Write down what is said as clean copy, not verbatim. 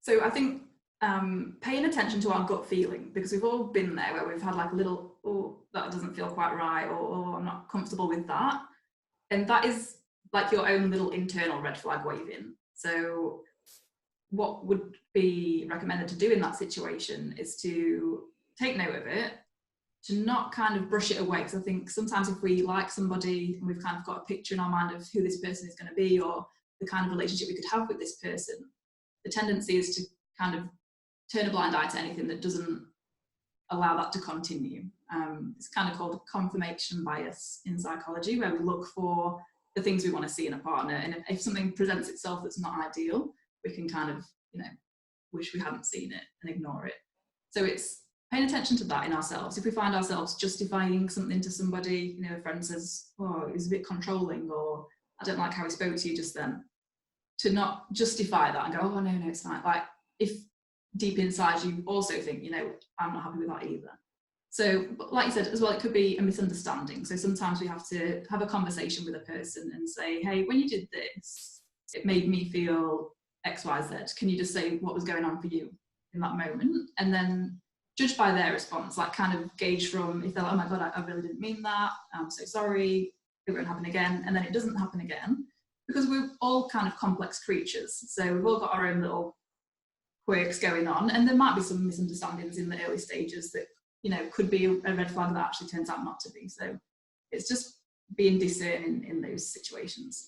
So I think paying attention to our gut feeling, because we've all been there where we've had like a little, oh, that doesn't feel quite right, or oh, I'm not comfortable with that. And that is like your own little internal red flag waving. So what would be recommended to do in that situation is to take note of it, to not kind of brush it away. Because I think sometimes if we like somebody and we've kind of got a picture in our mind of who this person is going to be or the kind of relationship we could have with this person, the tendency is to kind of turn a blind eye to anything that doesn't allow that to continue. It's kind of called confirmation bias in psychology, where we look for the things we want to see in a partner. And if something presents itself that's not ideal, we can kind of, wish we hadn't seen it and ignore it. So it's paying attention to that in ourselves. If we find ourselves justifying something to somebody, a friend says, oh, he was a bit controlling, or I don't like how he spoke to you just then, to not justify that and go, oh, no, it's fine. Like, if deep inside you also think, I'm not happy with that either. So, like you said as well, it could be a misunderstanding. So sometimes we have to have a conversation with a person and say, hey, when you did this, it made me feel X, Y, Z. Can you just say what was going on for you in that moment? And then judge by their response, like kind of gauge from, if they're like, oh my God, I really didn't mean that. I'm so sorry. It won't happen again. And then it doesn't happen again, because we're all kind of complex creatures. So we've all got our own little quirks going on. And there might be some misunderstandings in the early stages that, could be a red flag that actually turns out not to be. So it's just being discerning in those situations.